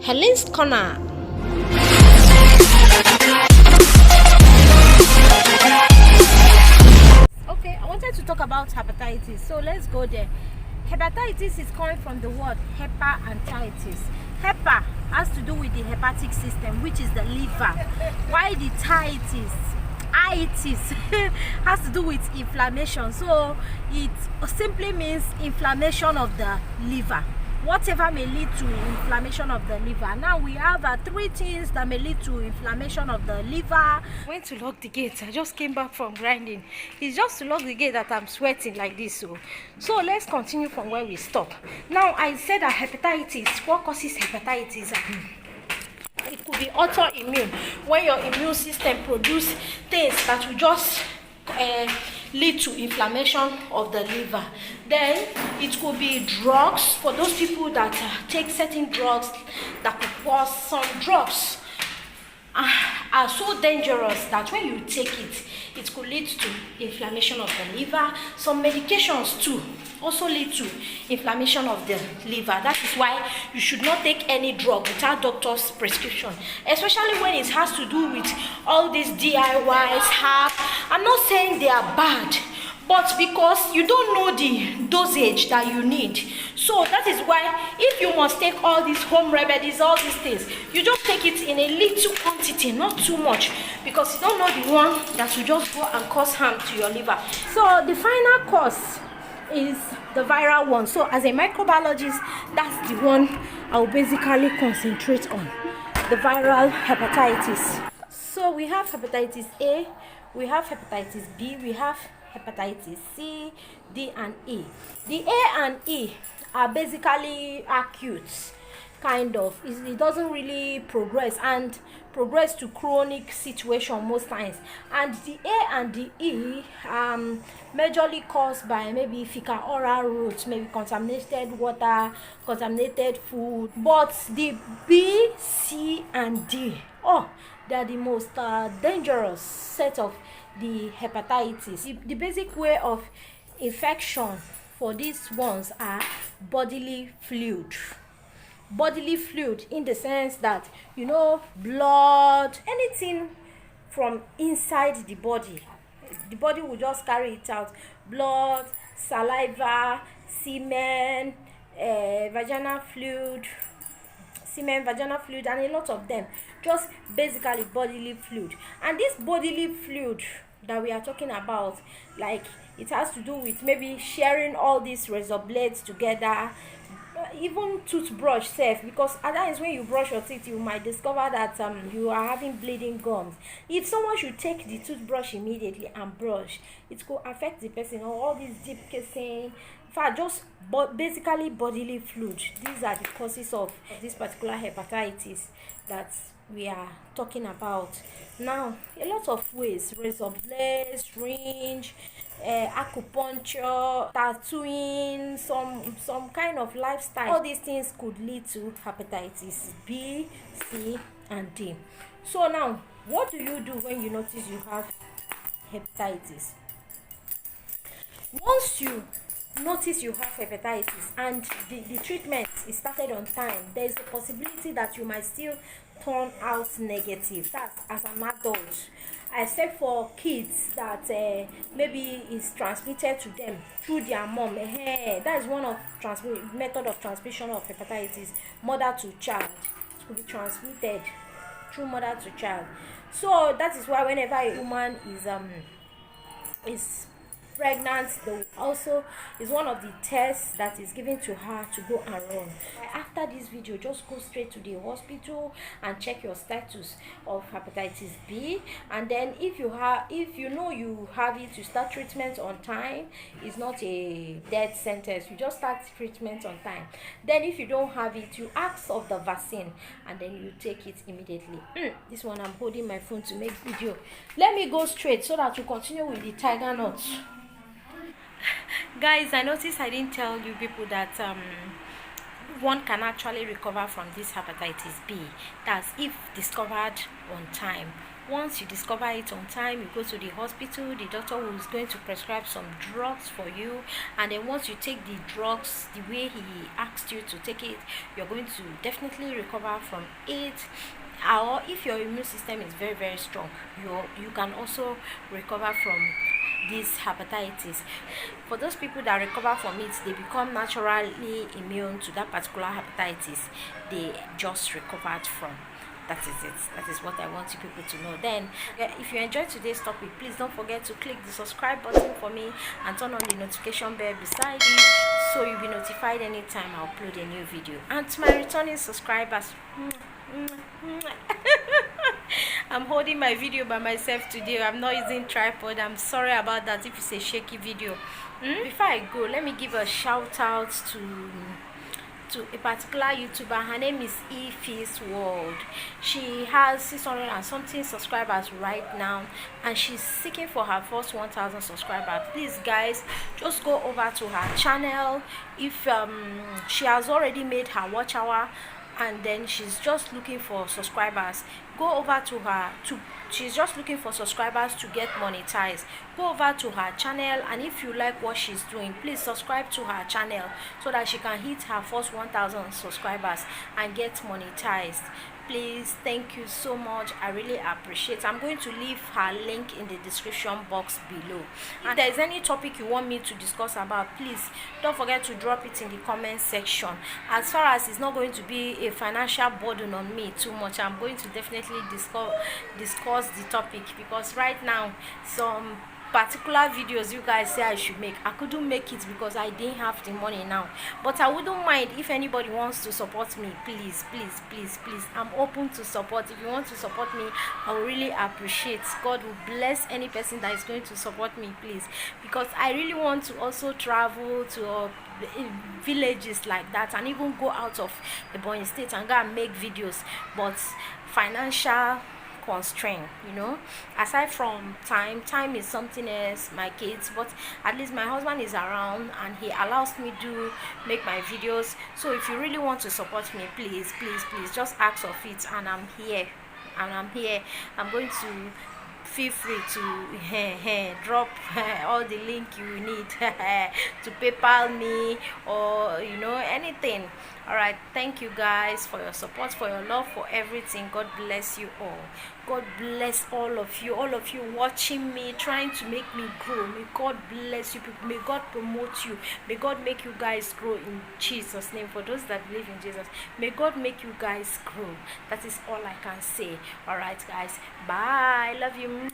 Helen's Corner. Okay, I wanted to talk about hepatitis, so let's go there. Hepatitis is coming from the word hepa and titis. Hepa has to do with the hepatic system, which is the liver, while the titis itis has to do with inflammation. So it simply means inflammation of the liver, whatever may lead to inflammation of the liver. Now we have 3 things that may lead to inflammation of the liver. Went to lock the gate. I just came back from grinding. It's just to lock the gate that I'm sweating like this. So let's continue from where we stop. Now I said that hepatitis, what causes hepatitis? It could be autoimmune, when your immune system produces things that will just lead to inflammation of the liver. Then it could be drugs, for those people that take certain drugs that could cause. Some drugs are so dangerous that when you take it, it could lead to inflammation of the liver. Some medications too also lead to inflammation of the liver. That is why you should not take any drug without doctor's prescription, especially when it has to do with all these DIYs. I'm not saying they are bad, but because you don't know the dosage that you need. So that is why if you must take all these home remedies, all these things, you just take it in a little quantity, not too much, because you don't know the one that will just go and cause harm to your liver. So the final cause is the viral one. So as a microbiologist, that's the one I'll basically concentrate on, the viral hepatitis. So we have hepatitis A, we have hepatitis B, we have hepatitis C, D, and E. The A and E are basically acute, kind of. It doesn't really progress to chronic situation most times. And the A and the E majorly caused by maybe fecal oral routes, maybe contaminated water, contaminated food. But the B, C, and D, they are the most dangerous set of the hepatitis. The basic way of infection for these ones are bodily fluid in the sense that, blood, anything from inside the body will just carry it out. Blood, saliva, semen, vaginal fluid, and a lot of them, just basically bodily fluid. And this bodily fluid that we are talking about, like, it has to do with maybe sharing all these razor blades together, even toothbrush self, because at times when you brush your teeth, you might discover that you are having bleeding gums. If someone should take the toothbrush immediately and brush, it could affect the person, or all these deep casing. In fact, just basically bodily fluid. These are the causes of this particular hepatitis that we are talking about. Now, a lot of ways: razor blade, syringe, acupuncture, tattooing, some kind of lifestyle. All these things could lead to hepatitis B, C, and D. So now, what do you do when you notice you have hepatitis? Once you notice you have hepatitis and the treatment is started on time, there is a possibility that you might still turn out negative. That's as an adult, except for kids that maybe is transmitted to them through their mom. That is one of method of transmission of hepatitis, mother to child. It could be transmitted through mother to child. So that is why whenever a woman is pregnant, also is one of the tests that is given to her to go and run. After this video, just go straight to the hospital and check your status of hepatitis B, and then if you know you have it, you start treatment on time. It's not a death sentence, you just start treatment on time. Then if you don't have it, you ask of the vaccine and then you take it immediately. This one, I'm holding my phone to make video. Let me go straight so that you continue with the tiger nuts. Guys, I noticed I didn't tell you people that one can actually recover from this hepatitis B. That's if discovered on time. Once you discover it on time, you go to the hospital. The doctor who is going to prescribe some drugs for you, and then once you take the drugs the way he asked you to take it, you're going to definitely recover from it. Or if your immune system is very, very strong, you can also recover from this hepatitis. For those people that recover from it, they become naturally immune to that particular hepatitis they just recovered from. That is it. That is what I want you people to know. Then if you enjoyed today's topic, please don't forget to click the subscribe button for me and turn on the notification bell beside it, so you'll be notified anytime I upload a new video. And to my returning subscribers, I'm holding my video by myself today. I'm not using tripod. I'm sorry about that if it's a shaky video. Before I go, let me give a shout out to a particular YouTuber. Her name is Ife's World. She has 600 and something subscribers right now, and she's seeking for her first 1,000 subscribers. Please guys, just go over to her channel. If she has already made her watch hour and then she's just looking for subscribers, go over to her. She's just looking for subscribers to get monetized. Go over to her channel, and if you like what she's doing, please subscribe to her channel so that she can hit her first 1,000 subscribers and get monetized. Please, thank you so much. I really appreciate it. I'm going to leave her link in the description box below. If there is any topic you want me to discuss about, please don't forget to drop it in the comment section. As far as it's not going to be a financial burden on me too much, I'm going to definitely discuss the topic, because right now some particular videos you guys say I should make, I couldn't make it because I didn't have the money now. But I wouldn't mind if anybody wants to support me. Please, I'm open to support. If you want to support me, I will really appreciate. God will bless any person that is going to support me, please, because I really want to also travel to villages like that, and even go out of the Ebonyi state and go and make videos. But financial constraint, aside from time is something else, my kids, but at least my husband is around and he allows me to make my videos. So if you really want to support me, please just ask of it, and I'm here. I'm going to feel free to drop all the link you need to PayPal me, or anything. All right, thank you guys for your support, for your love, for everything. God bless you all. God bless all of you watching me, trying to make me grow. May God bless you people. May God promote you. May God make you guys grow in Jesus' name. For those that believe in Jesus, may God make you guys grow. That is all I can say. All right guys, bye. Love you.